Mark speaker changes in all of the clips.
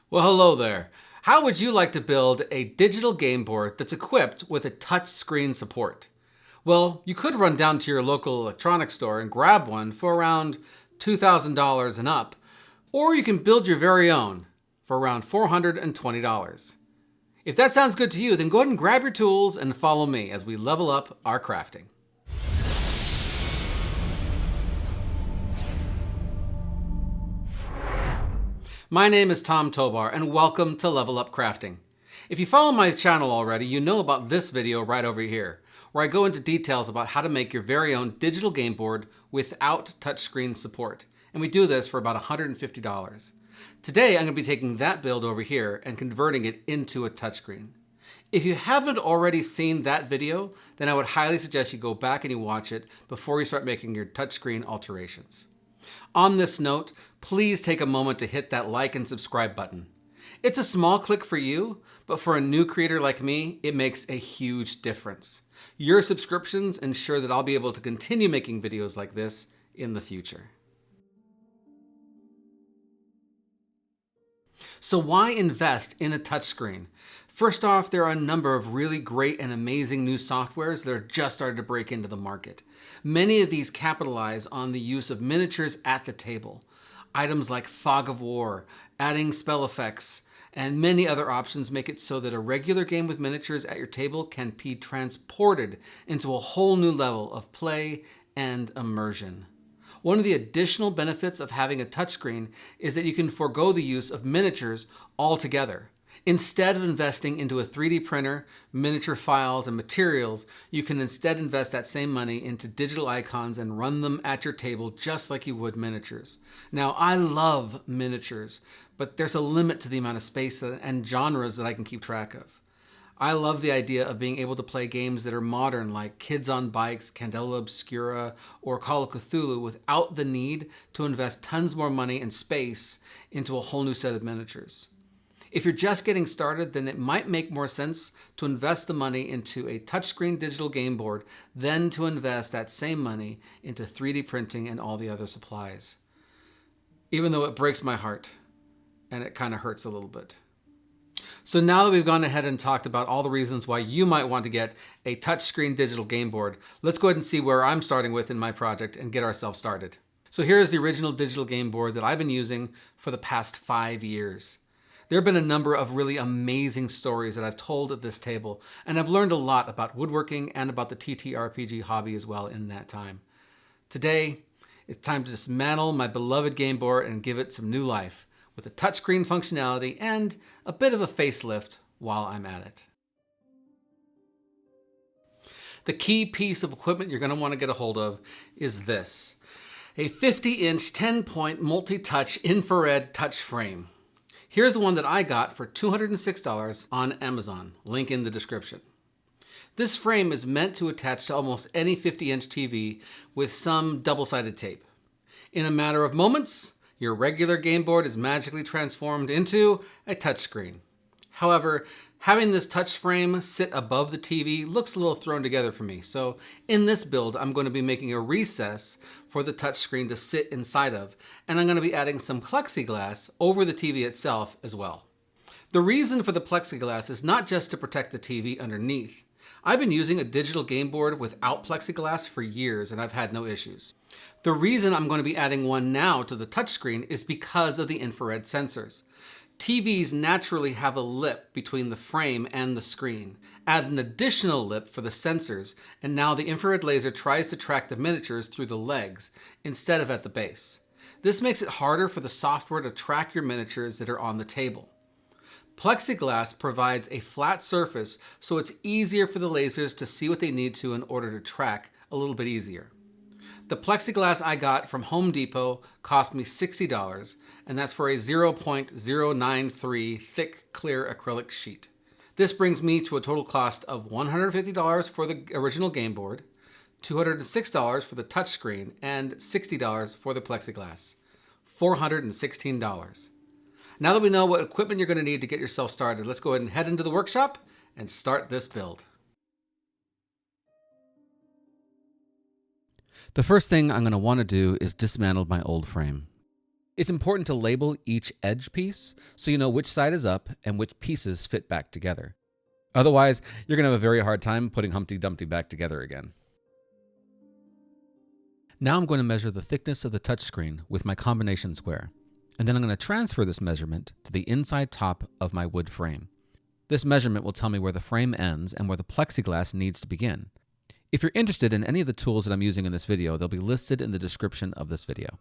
Speaker 1: Well, hello there. How would you like to build a digital game board that's equipped with a touch screen support? Well, you could run down to your local electronics store and grab one for around $2,000 and up, or you can build your very own for around $420. If that sounds good to you, then go ahead and grab your tools and follow me as we level up our crafting. My name is Tom Tobar, and welcome to Level Up Crafting. If you follow my channel already, you know about this video right over here, where I go into details about how to make your very own digital game board without touchscreen support. And we do this for about $150. Today, I'm going to be taking that build over here and converting it into a touchscreen. If you haven't already seen that video, then I would highly suggest you go back and you watch it before you start making your touchscreen alterations. On this note, please take a moment to hit that like and subscribe button. It's a small click for you, but for a new creator like me, it makes a huge difference. Your subscriptions ensure that I'll be able to continue making videos like this in the future. So why invest in a touchscreen? First off, there are a number of really great and amazing new softwares that are just starting to break into the market. Many of these capitalize on the use of miniatures at the table. Items like Fog of War, adding spell effects, and many other options make it so that a regular game with miniatures at your table can be transported into a whole new level of play and immersion. One of the additional benefits of having a touchscreen is that you can forego the use of miniatures altogether. Instead of investing into a 3D printer, miniature files, and materials, you can instead invest that same money into digital icons and run them at your table just like you would miniatures. Now, I love miniatures, but there's a limit to the amount of space and genres that I can keep track of. I love the idea of being able to play games that are modern, like Kids on Bikes, Candela Obscura, or Call of Cthulhu, without the need to invest tons more money and space into a whole new set of miniatures. If you're just getting started, then it might make more sense to invest the money into a touchscreen digital game board than to invest that same money into 3D printing and all the other supplies. Even though it breaks my heart, and it kind of hurts a little bit. So now that we've gone ahead and talked about all the reasons why you might want to get a touchscreen digital game board, let's go ahead and see where I'm starting with in my project and get ourselves started. So here's the original digital game board that I've been using for the past 5 years. There have been a number of really amazing stories that I've told at this table, and I've learned a lot about woodworking and about the TTRPG hobby as well in that time. Today, it's time to dismantle my beloved game board and give it some new life with a touchscreen functionality and a bit of a facelift while I'm at it. The key piece of equipment you're going to want to get a hold of is this: a 50-inch 10-point multi-touch infrared touch frame. Here's the one that I got for $206 on Amazon, link in the description. This frame is meant to attach to almost any 50-inch TV with some double-sided tape. In a matter of moments, your regular game board is magically transformed into a touchscreen. However, having this touch frame sit above the TV looks a little thrown together for me. So in this build, I'm going to be making a recess for the touchscreen to sit inside of, and I'm going to be adding some plexiglass over the TV itself as well. The reason for the plexiglass is not just to protect the TV underneath. I've been using a digital game board without plexiglass for years, and I've had no issues. The reason I'm going to be adding one now to the touchscreen is because of the infrared sensors. TVs naturally have a lip between the frame and the screen. Add an additional lip for the sensors, and now the infrared laser tries to track the miniatures through the legs instead of at the base. This makes it harder for the software to track your miniatures that are on the table. Plexiglass provides a flat surface, so it's easier for the lasers to see what they need to in order to track a little bit easier. The plexiglass I got from Home Depot cost me $60, and that's for a 0.093 thick clear acrylic sheet. This brings me to a total cost of $150 for the original game board, $206 for the touchscreen, and $60 for the plexiglass. $416. Now that we know what equipment you're going to need to get yourself started, let's go ahead and head into the workshop and start this build. The first thing I'm going to want to do is dismantle my old frame.
Speaker 2: It's important to label each edge piece so you know which side is up and which pieces fit back together. Otherwise, you're going to have a very hard time putting Humpty Dumpty back together again. Now I'm going to measure the thickness of the touchscreen with my combination square, and then I'm going to transfer this measurement to the inside top of my wood frame. This measurement will tell me where the frame ends and where the plexiglass needs to begin. If you're interested in any of the tools that I'm using in this video, they'll be listed in the description of this video.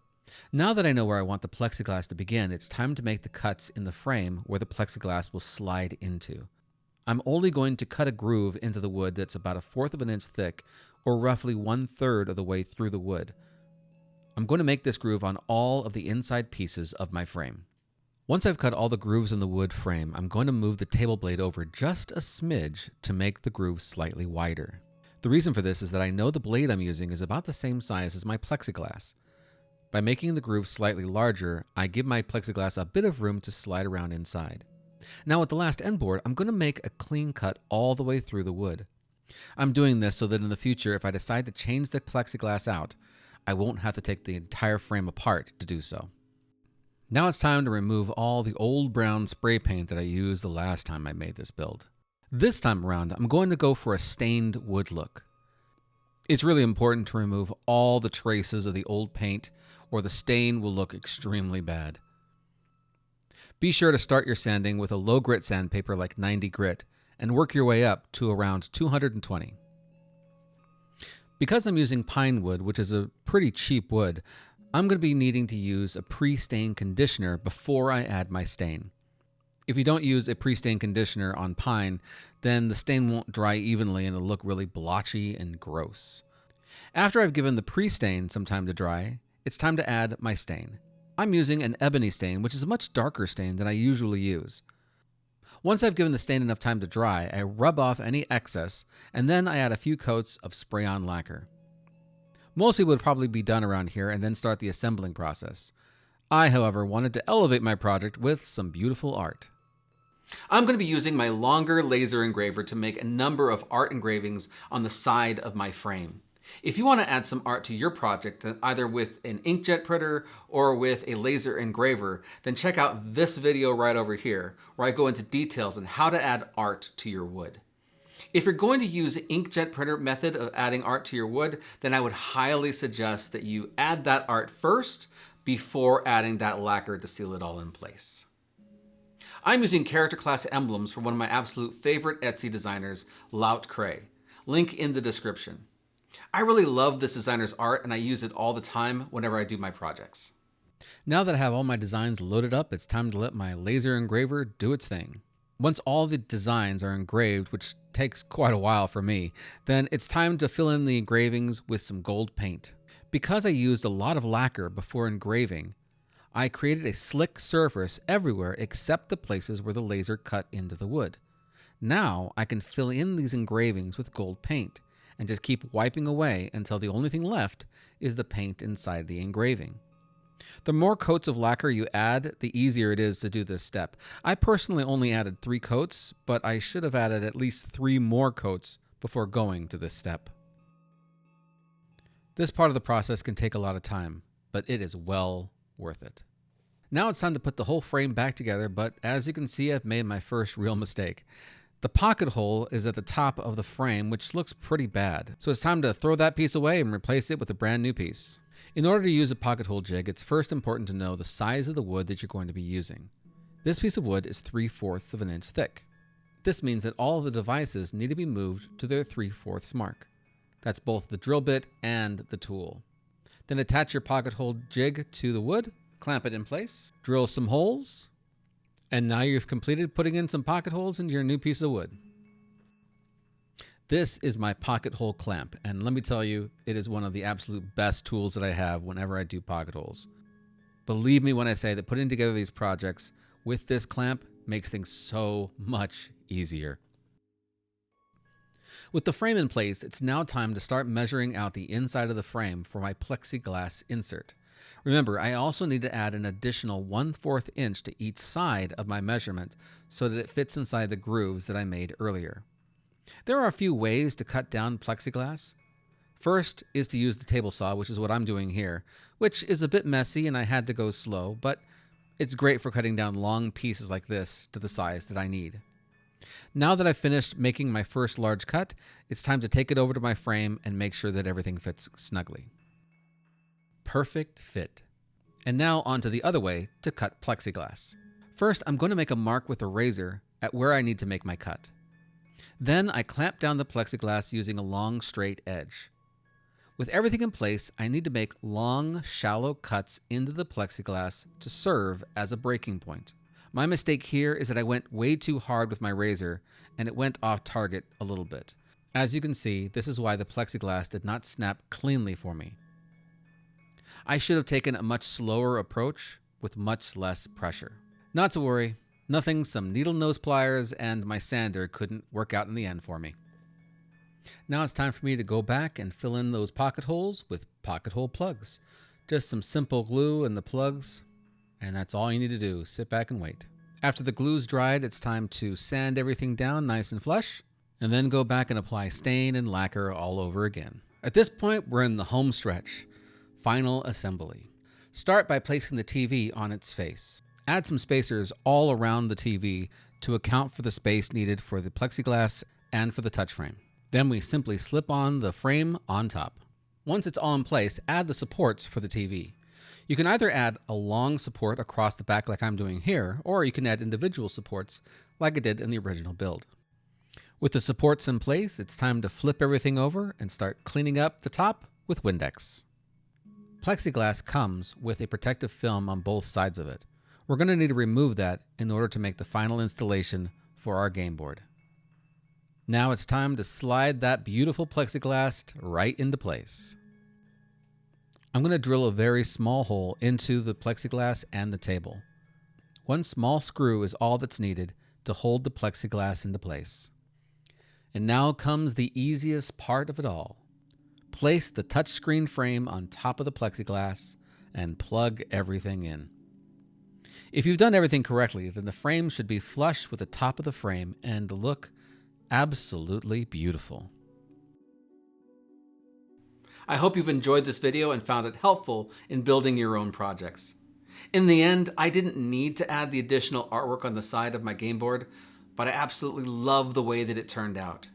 Speaker 2: Now that I know where I want the plexiglass to begin, it's time to make the cuts in the frame where the plexiglass will slide into. I'm only going to cut a groove into the wood that's about 1/4 of an inch thick, or roughly 1/3 of the way through the wood. I'm going to make this groove on all of the inside pieces of my frame. Once I've cut all the grooves in the wood frame, I'm going to move the table blade over just a smidge to make the groove slightly wider. The reason for this is that I know the blade I'm using is about the same size as my plexiglass. By making the groove slightly larger, I give my plexiglass a bit of room to slide around inside. Now with the last end board, I'm going to make a clean cut all the way through the wood. I'm doing this so that in the future, if I decide to change the plexiglass out, I won't have to take the entire frame apart to do so. Now it's time to remove all the old brown spray paint that I used the last time I made this build. This time around, I'm going to go for a stained wood look. It's really important to remove all the traces of the old paint, or the stain will look extremely bad. Be sure to start your sanding with a low grit sandpaper like 90 grit and work your way up to around 220. Because I'm using pine wood, which is a pretty cheap wood, I'm going to be needing to use a pre-stain conditioner before I add my stain. If you don't use a pre-stain conditioner on pine, then the stain won't dry evenly and it'll look really blotchy and gross. After I've given the pre-stain some time to dry, it's time to add my stain. I'm using an ebony stain, which is a much darker stain than I usually use. Once I've given the stain enough time to dry, I rub off any excess, and then I add a few coats of spray-on lacquer. Most people would probably be done around here and then start the assembling process. I, however, wanted to elevate my project with some beautiful art.
Speaker 1: I'm going to be using my longer laser engraver to make a number of art engravings on the side of my frame. If you want to add some art to your project, then either with an inkjet printer or with a laser engraver, then check out this video right over here, where I go into details on how to add art to your wood. If you're going to use the inkjet printer method of adding art to your wood, then I would highly suggest that you add that art first before adding that lacquer to seal it all in place. I'm using character class emblems from one of my absolute favorite Etsy designers, LouteCrea. Link in the description. I really love this designer's art and I use it all the time whenever I do my projects.
Speaker 2: Now that I have all my designs loaded up, it's time to let my laser engraver do its thing. Once all the designs are engraved, which takes quite a while for me, then it's time to fill in the engravings with some gold paint. Because I used a lot of lacquer before engraving, I created a slick surface everywhere except the places where the laser cut into the wood. Now I can fill in these engravings with gold paint and just keep wiping away until the only thing left is the paint inside the engraving. The more coats of lacquer you add, the easier it is to do this step. I personally only added 3 coats, but I should have added at least 3 more coats before going to this step. This part of the process can take a lot of time, but it is well worth it. Now it's time to put the whole frame back together, but as you can see, I've made my first real mistake. The pocket hole is at the top of the frame, which looks pretty bad. So it's time to throw that piece away and replace it with a brand new piece. In order to use a pocket hole jig, it's first important to know the size of the wood that you're going to be using. This piece of wood is 3/4 of an inch thick. This means that all of the devices need to be moved to their 3/4 mark. That's both the drill bit and the tool. Then attach your pocket hole jig to the wood, clamp it in place, drill some holes, and now you've completed putting in some pocket holes into your new piece of wood. This is my pocket hole clamp, and let me tell you, it is one of the absolute best tools that I have whenever I do pocket holes. Believe me when I say that putting together these projects with this clamp makes things so much easier. With the frame in place, it's now time to start measuring out the inside of the frame for my plexiglass insert. Remember, I also need to add an additional 1/4 inch to each side of my measurement so that it fits inside the grooves that I made earlier. There are a few ways to cut down plexiglass. First is to use the table saw, which is what I'm doing here, which is a bit messy and I had to go slow, but it's great for cutting down long pieces like this to the size that I need. Now that I've finished making my first large cut, it's time to take it over to my frame and make sure that everything fits snugly. Perfect fit. And now onto the other way to cut plexiglass. First, I'm going to make a mark with a razor at where I need to make my cut. Then I clamp down the plexiglass using a long straight edge. With everything in place, I need to make long, shallow cuts into the plexiglass to serve as a breaking point. My mistake here is that I went way too hard with my razor and it went off target a little bit. As you can see, this is why the plexiglass did not snap cleanly for me. I should have taken a much slower approach with much less pressure. Not to worry, nothing some needle nose pliers and my sander couldn't work out in the end for me. Now it's time for me to go back and fill in those pocket holes with pocket hole plugs. Just some simple glue and the plugs, and that's all you need to do. Sit back and wait. After the glue's dried, it's time to sand everything down nice and flush, and then go back and apply stain and lacquer all over again. At this point, we're in the home stretch. Final assembly. Start by placing the TV on its face. Add some spacers all around the TV to account for the space needed for the plexiglass and for the touch frame. Then we simply slip on the frame on top. Once it's all in place, add the supports for the TV. You can either add a long support across the back like I'm doing here, or you can add individual supports like I did in the original build. With the supports in place, it's time to flip everything over and start cleaning up the top with Windex. Plexiglass comes with a protective film on both sides of it. We're going to need to remove that in order to make the final installation for our Gameboard. Now it's time to slide that beautiful plexiglass right into place. I'm going to drill a very small hole into the plexiglass and the table. One small screw is all that's needed to hold the plexiglass into place. And now comes the easiest part of it all. Place the touchscreen frame on top of the plexiglass and plug everything in. If you've done everything correctly, then the frame should be flush with the top of the frame and look absolutely beautiful.
Speaker 1: I hope you've enjoyed this video and found it helpful in building your own projects. In the end, I didn't need to add the additional artwork on the side of my Gameboard, but I absolutely love the way that it turned out.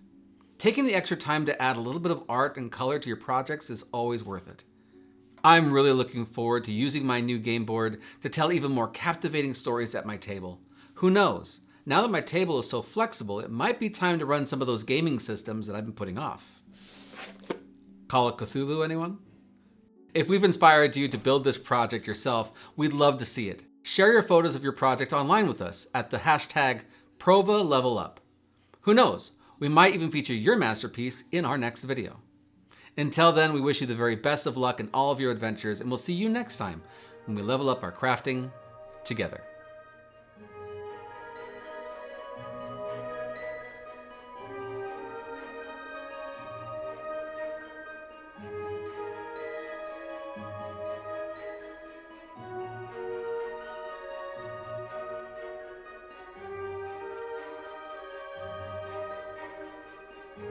Speaker 1: Taking the extra time to add a little bit of art and color to your projects is always worth it. I'm really looking forward to using my new Gameboard to tell even more captivating stories at my table. Who knows? Now that my table is so flexible, it might be time to run some of those gaming systems that I've been putting off. Call it Cthulhu, anyone? If we've inspired you to build this project yourself, we'd love to see it. Share your photos of your project online with us at the hashtag #ProvaLevelUp. Who knows? We might even feature your masterpiece in our next video. Until then, we wish you the very best of luck in all of your adventures, and we'll see you next time when we level up our crafting together.